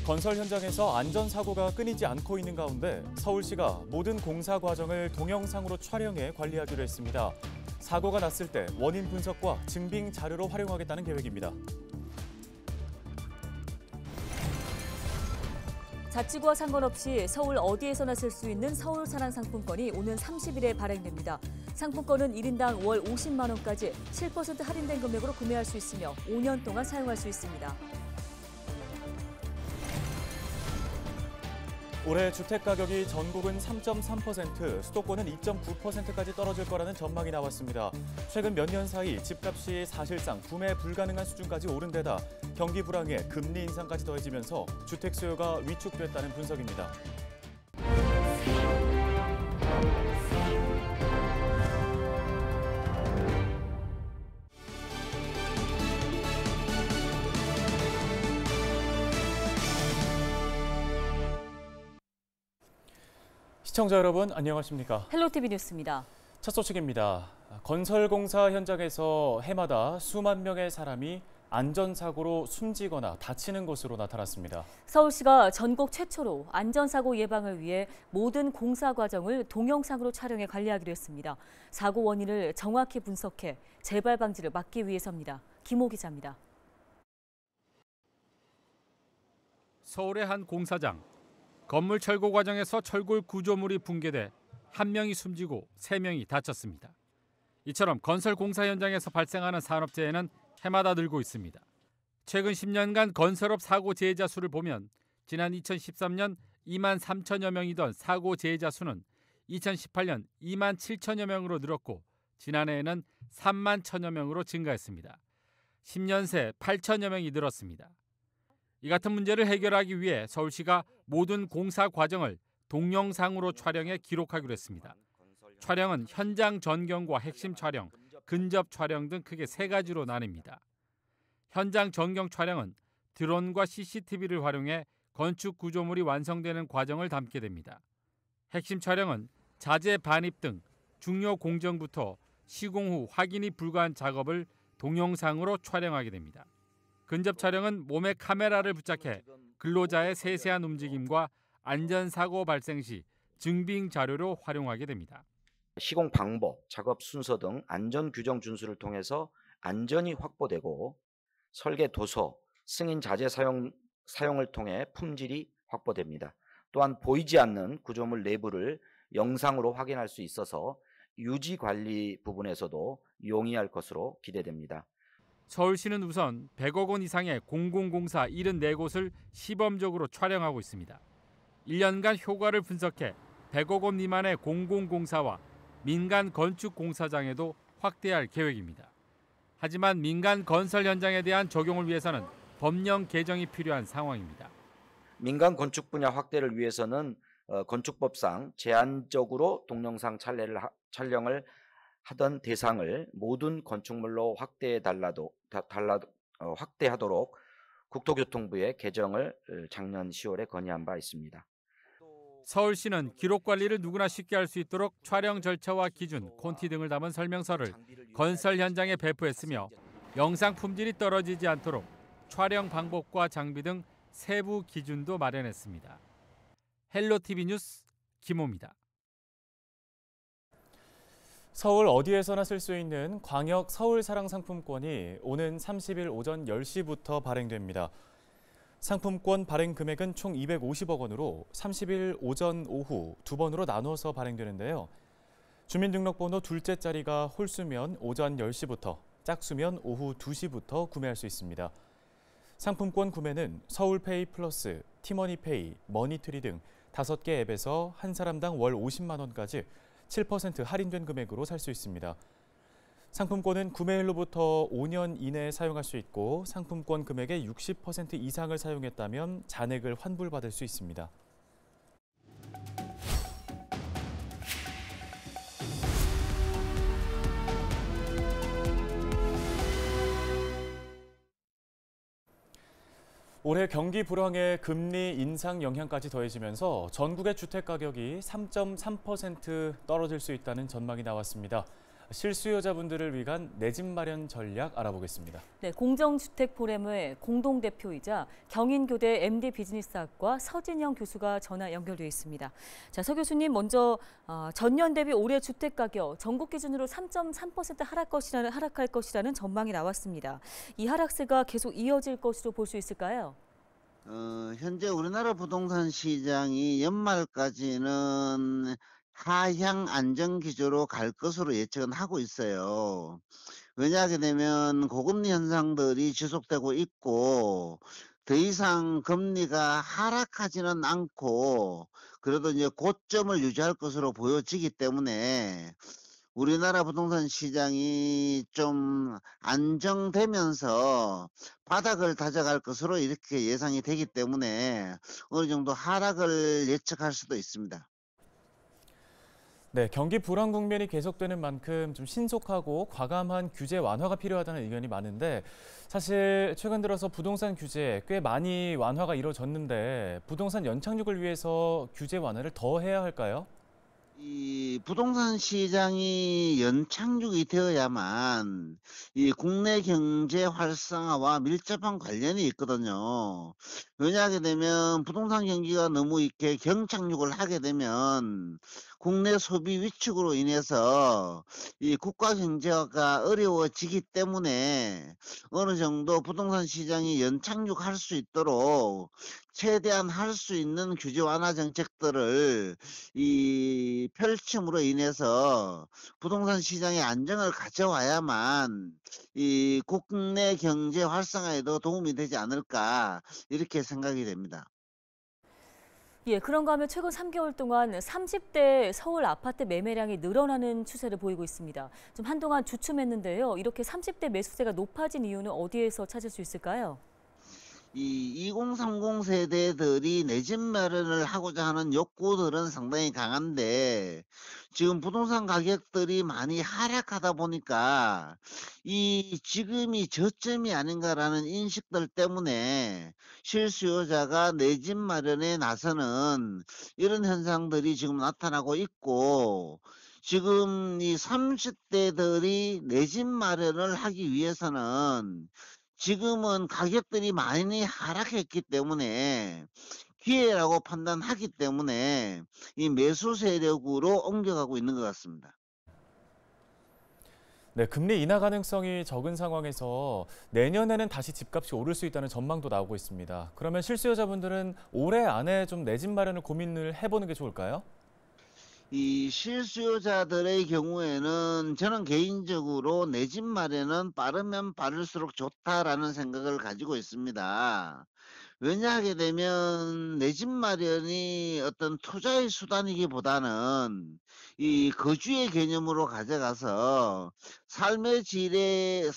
건설 현장에서 안전사고가 끊이지 않고 있는 가운데 서울시가 모든 공사 과정을 동영상으로 촬영해 관리하기로 했습니다. 사고가 났을 때 원인 분석과 증빙 자료로 활용하겠다는 계획입니다. 자치구와 상관없이 서울 어디에서나 쓸 수 있는 서울 사랑 상품권이 오는 30일에 발행됩니다. 상품권은 1인당 월 50만 원까지 7% 할인된 금액으로 구매할 수 있으며 5년 동안 사용할 수 있습니다. 올해 주택가격이 전국은 3.3%, 수도권은 2.9%까지 떨어질 거라는 전망이 나왔습니다. 최근 몇 년 사이 집값이 사실상 구매 불가능한 수준까지 오른 데다 경기 불황에 금리 인상까지 더해지면서 주택 수요가 위축됐다는 분석입니다. 시청자 여러분, 안녕하십니까? 헬로티비 뉴스입니다. 첫 소식입니다. 건설공사 현장에서 해마다 수만 명의 사람이 안전사고로 숨지거나 다치는 것으로 나타났습니다. 서울시가 전국 최초로 안전사고 예방을 위해 모든 공사 과정을 동영상으로 촬영해 관리하기로 했습니다. 사고 원인을 정확히 분석해 재발 방지를 막기 위해서입니다. 김호 기자입니다. 서울의 한 공사장. 건물 철거 과정에서 철골 구조물이 붕괴돼 1명이 숨지고 3명이 다쳤습니다. 이처럼 건설 공사 현장에서 발생하는 산업재해는 해마다 늘고 있습니다. 최근 10년간 건설업 사고 재해자 수를 보면 지난 2013년 2만 3천여 명이던 사고 재해자 수는 2018년 2만 7천여 명으로 늘었고 지난해에는 3만 1천여 명으로 증가했습니다. 10년 새 8천여 명이 늘었습니다. 이 같은 문제를 해결하기 위해 서울시가 모든 공사 과정을 동영상으로 촬영해 기록하기로 했습니다. 촬영은 현장 전경과 핵심 촬영, 근접 촬영 등 크게 3가지로 나뉩니다. 현장 전경 촬영은 드론과 CCTV를 활용해 건축 구조물이 완성되는 과정을 담게 됩니다. 핵심 촬영은 자재 반입 등 중요 공정부터 시공 후 확인이 불가한 작업을 동영상으로 촬영하게 됩니다. 근접 촬영은 몸에 카메라를 부착해 근로자의 세세한 움직임과 안전사고 발생 시 증빙 자료로 활용하게 됩니다. 시공 방법, 작업 순서 등 안전 규정 준수를 통해서 안전이 확보되고 설계 도서, 승인 자재 사용을 통해 품질이 확보됩니다. 또한 보이지 않는 구조물 내부를 영상으로 확인할 수 있어서 유지 관리 부분에서도 용이할 것으로 기대됩니다. 서울시는 우선 100억 원 이상의 공공공사 74곳을 시범적으로 촬영하고 있습니다. 1년간 효과를 분석해 100억 원 미만의 공공공사와 민간 건축공사장에도 확대할 계획입니다. 하지만 민간 건설 현장에 대한 적용을 위해서는 법령 개정이 필요한 상황입니다. 민간 건축 분야 확대를 위해서는 건축법상 제한적으로 동영상 촬영을 하던 대상을 모든 건축물로 확대하도록 국토교통부에 개정을 작년 10월에 건의한 바 있습니다. 서울시는 기록 관리를 누구나 쉽게 할 수 있도록 촬영 절차와 기준, 콘티 등을 담은 설명서를 건설 현장에 배포했으며 영상 품질이 떨어지지 않도록 촬영 방법과 장비 등 세부 기준도 마련했습니다. 헬로티비 뉴스 김호입니다. 서울 어디에서나 쓸 수 있는 광역 서울 사랑 상품권이 오는 30일 오전 10시부터 발행됩니다. 상품권 발행 금액은 총 250억 원으로 30일 오전 오후 2번으로 나눠서 발행되는데요. 주민등록번호 둘째 자리가 홀수면 오전 10시부터, 짝수면 오후 2시부터 구매할 수 있습니다. 상품권 구매는 서울페이 플러스, 티머니페이, 머니트리 등 5개 앱에서 한 사람당 월 50만 원까지 7% 할인된 금액으로 살 수 있습니다. 상품권은 구매일로부터 5년 이내에 사용할 수 있고 상품권 금액의 60% 이상을 사용했다면 잔액을 환불받을 수 있습니다. 올해 경기 불황에 금리 인상 영향까지 더해지면서 전국의 주택 가격이 3.3% 떨어질 수 있다는 전망이 나왔습니다. 실수요자분들을 위한 내 집 마련 전략 알아보겠습니다. 네, 공정주택 포럼의 공동대표이자 경인교대 MD 비즈니스학과 서진영 교수가 전화 연결돼 있습니다. 자, 서 교수님, 먼저 전년 대비 올해 주택 가격 전국 기준으로 3.3% 하락할 것이라는 전망이 나왔습니다. 이 하락세가 계속 이어질 것으로 볼 수 있을까요? 현재 우리나라 부동산 시장이 연말까지는 하향 안정 기조로 갈 것으로 예측은 하고 있어요. 왜냐하게 되면 고금리 현상들이 지속되고 있고 더 이상 금리가 하락하지는 않고 그래도 이제 고점을 유지할 것으로 보여지기 때문에 우리나라 부동산 시장이 좀 안정되면서 바닥을 다져갈 것으로 이렇게 예상이 되기 때문에 어느 정도 하락을 예측할 수도 있습니다. 네, 경기 불안 국면이 계속되는 만큼 좀 신속하고 과감한 규제 완화가 필요하다는 의견이 많은데 사실 최근 들어서 부동산 규제 꽤 많이 완화가 이루어졌는데 부동산 연착륙을 위해서 규제 완화를 더 해야 할까요? 이 부동산 시장이 연착륙이 되어야만 이 국내 경제 활성화와 밀접한 관련이 있거든요. 왜냐하게 되면 부동산 경기가 너무 이렇게 경착륙을 하게 되면 국내 소비 위축으로 인해서 이 국가 경제가 어려워지기 때문에 어느 정도 부동산 시장이 연착륙할 수 있도록 최대한 할 수 있는 규제 완화 정책들을 이 펼침으로 인해서 부동산 시장의 안정을 가져와야만 이 국내 경제 활성화에도 도움이 되지 않을까 이렇게 생각이 됩니다. 예, 그런가 하면 최근 3개월 동안 30대 서울 아파트 매매량이 늘어나는 추세를 보이고 있습니다. 좀 한동안 주춤했는데요. 이렇게 30대 매수세가 높아진 이유는 어디에서 찾을 수 있을까요? 이 2030 세대들이 내 집 마련을 하고자 하는 욕구들은 상당히 강한데 지금 부동산 가격들이 많이 하락하다 보니까 이 지금이 저점이 아닌가라는 인식들 때문에 실수요자가 내 집 마련에 나서는 이런 현상들이 지금 나타나고 있고 지금 이 30대들이 내 집 마련을 하기 위해서는 지금은 가격들이 많이 하락했기 때문에 기회라고 판단하기 때문에 이 매수 세력으로 옮겨가고 있는 것 같습니다. 네, 금리 인하 가능성이 적은 상황에서 내년에는 다시 집값이 오를 수 있다는 전망도 나오고 있습니다. 그러면 실수요자분들은 올해 안에 좀 내 집 마련을 고민을 해보는 게 좋을까요? 이 실수요자들의 경우에는 저는 개인적으로 내 집 마련은 빠르면 빠를수록 좋다라는 생각을 가지고 있습니다. 왜냐하게 되면 내 집 마련이 어떤 투자의 수단이기보다는 이 거주의 개념으로 가져가서 삶의 질을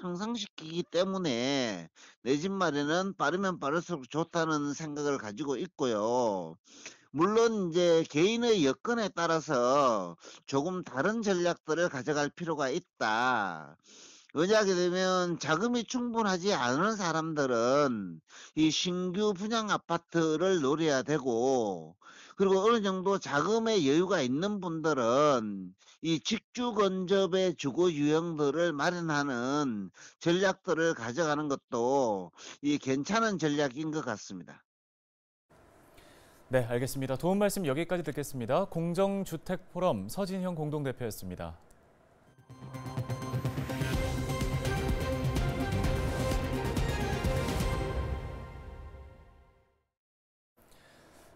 향상시키기 때문에 내 집 마련은 빠르면 빠를수록 좋다는 생각을 가지고 있고요. 물론 이제 개인의 여건에 따라서 조금 다른 전략들을 가져갈 필요가 있다. 왜냐하게 되면 자금이 충분하지 않은 사람들은 이 신규 분양 아파트를 노려야 되고 그리고 어느 정도 자금의 여유가 있는 분들은 이 직주 근접의 주거 유형들을 마련하는 전략들을 가져가는 것도 이 괜찮은 전략인 것 같습니다. 네, 알겠습니다. 도움 말씀 여기까지 듣겠습니다. 공정주택 포럼 서진형 공동대표였습니다.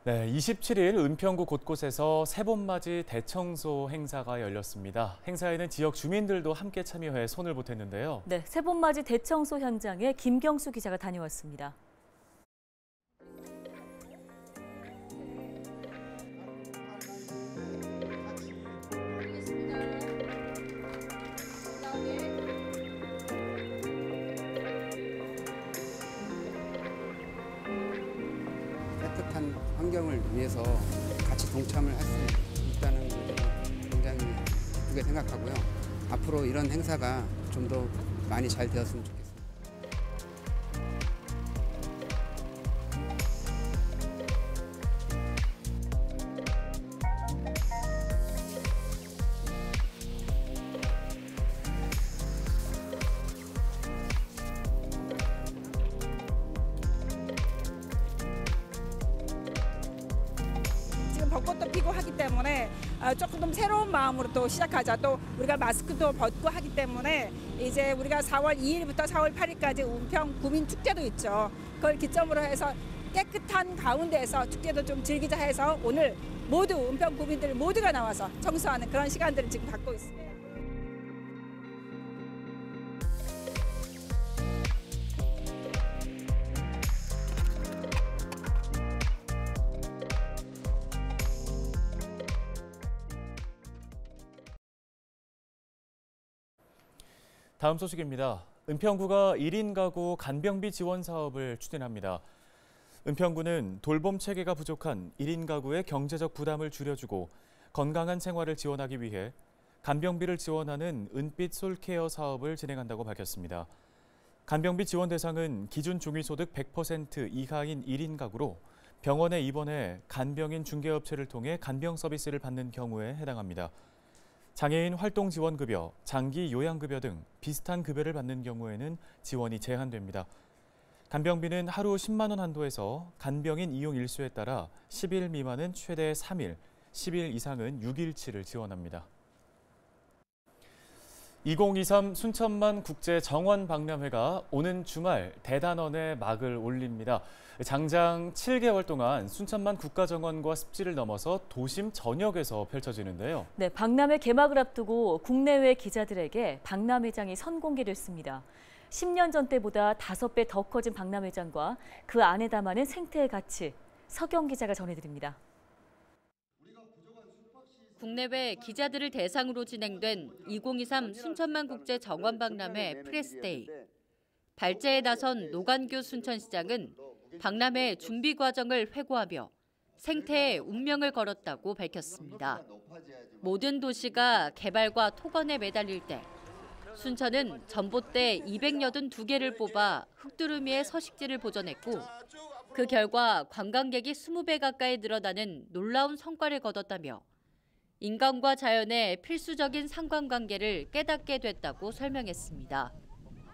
네, 27일 은평구 곳곳에서 새봄맞이 대청소 행사가 열렸습니다. 행사에는 지역 주민들도 함께 참여해 손을 보탰는데요. 네, 새봄맞이 대청소 현장에 김경수 기자가 다녀왔습니다. 깨끗한 환경을 위해서 같이 동참을 할 수 있다는 것을 굉장히 기쁘게 생각하고요. 앞으로 이런 행사가 좀 더 많이 잘 되었으면 좋겠습니다. 조금 새로운 마음으로 또 시작하자. 또 우리가 마스크도 벗고 하기 때문에 이제 우리가 4월 2일부터 4월 8일까지 은평 구민축제도 있죠. 그걸 기점으로 해서 깨끗한 가운데에서 축제도 좀 즐기자 해서 오늘 모두 은평 구민들 모두가 나와서 청소하는 그런 시간들을 지금 갖고 있습니다. 다음 소식입니다. 은평구가 1인 가구 간병비 지원 사업을 추진합니다. 은평구는 돌봄 체계가 부족한 1인 가구의 경제적 부담을 줄여주고 건강한 생활을 지원하기 위해 간병비를 지원하는 은빛 솔케어 사업을 진행한다고 밝혔습니다. 간병비 지원 대상은 기준 중위소득 100% 이하인 1인 가구로 병원에 입원해 간병인 중개업체를 통해 간병 서비스를 받는 경우에 해당합니다. 장애인 활동지원급여, 장기 요양급여 등 비슷한 급여를 받는 경우에는 지원이 제한됩니다. 간병비는 하루 10만 원 한도에서 간병인 이용 일수에 따라 10일 미만은 최대 3일, 10일 이상은 6일치를 지원합니다. 2023 순천만 국제 정원 박람회가 오는 주말 대단원에 막을 올립니다. 장장 7개월 동안 순천만 국가정원과 습지를 넘어서 도심 전역에서 펼쳐지는데요. 네, 박람회 개막을 앞두고 국내외 기자들에게 박람회장이 선공개됐습니다. 10년 전 때보다 5배 더 커진 박람회장과 그 안에 담아낸 생태의 가치, 서경 기자가 전해드립니다. 국내외 기자들을 대상으로 진행된 2023 순천만 국제 정원 박람회 프레스데이. 발제에 나선 노관규 순천시장은 박람회 준비 과정을 회고하며 생태의 운명을 걸었다고 밝혔습니다. 모든 도시가 개발과 토건에 매달릴 때 순천은 전봇대 282개를 뽑아 흙두루미의 서식지를 보존했고 그 결과 관광객이 20배 가까이 늘어나는 놀라운 성과를 거뒀다며 인간과 자연의 필수적인 상관관계를 깨닫게 됐다고 설명했습니다.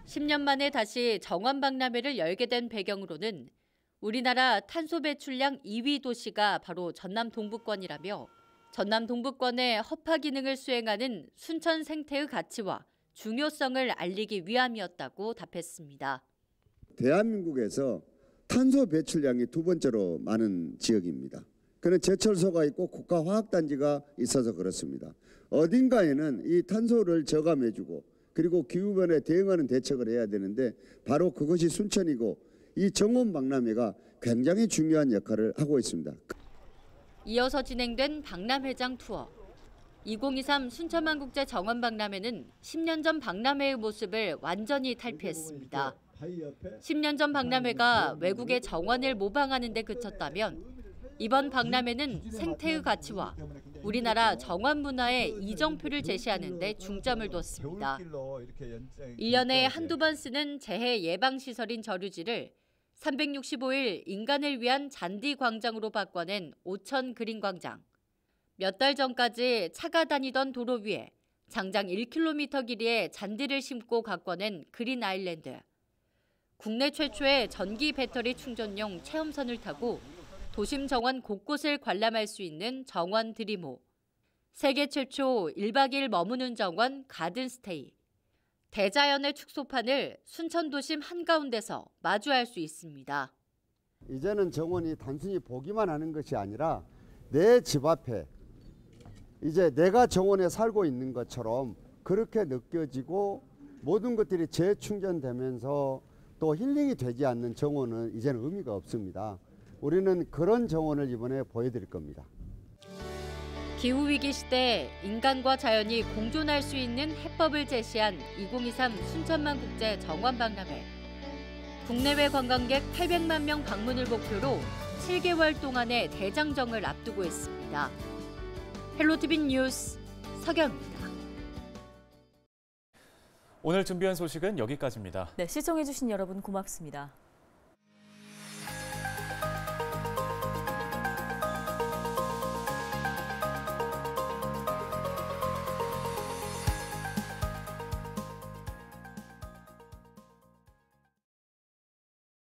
10년 만에 다시 정원 박람회를 열게 된 배경으로는 우리나라 탄소 배출량 2위 도시가 바로 전남 동부권이라며 전남 동부권의 허파 기능을 수행하는 순천 생태의 가치와 중요성을 알리기 위함이었다고 답했습니다. 대한민국에서 탄소 배출량이 두 번째로 많은 지역입니다. 그는 제철소가 있고 국가화학단지가 있어서 그렇습니다. 어딘가에는 이 탄소를 저감해주고 그리고 기후변화에 대응하는 대책을 해야 되는데 바로 그것이 순천이고 이 정원 박람회가 굉장히 중요한 역할을 하고 있습니다. 이어서 진행된 박람회장 투어. 2023 순천만 국제 정원 박람회는 10년 전 박람회의 모습을 완전히 탈피했습니다. 10년 전 박람회가 외국의 정원을 모방하는 데 그쳤다면 이번 박람회는 생태의 가치와 우리나라 정원 문화의 이정표를 제시하는 데 중점을 뒀습니다. 1년에 한두 번 쓰는 재해 예방시설인 저류지를 365일 인간을 위한 잔디 광장으로 바꿔낸 오천 그린 광장. 몇 달 전까지 차가 다니던 도로 위에 장장 1km 길이의 잔디를 심고 가꿔낸 그린 아일랜드. 국내 최초의 전기 배터리 충전용 체험선을 타고 도심 정원 곳곳을 관람할 수 있는 정원 드리모. 세계 최초 1박 2일 머무는 정원 가든스테이. 대자연의 축소판을 순천 도심 한가운데서 마주할 수 있습니다. 이제는 정원이 단순히 보기만 하는 것이 아니라 내 집 앞에 이제 내가 정원에 살고 있는 것처럼 그렇게 느껴지고 모든 것들이 재충전되면서 또 힐링이 되지 않는 정원은 이제는 의미가 없습니다. 우리는 그런 정원을 이번에 보여드릴 겁니다. 기후위기 시대 인간과 자연이 공존할 수 있는 해법을 제시한 2023 순천만 국제 정원 박람회. 국내외 관광객 800만 명 방문을 목표로 7개월 동안의 대장정을 앞두고 있습니다. 헬로티비 뉴스 서경입니다. 오늘 준비한 소식은 여기까지입니다. 네, 시청해주신 여러분 고맙습니다.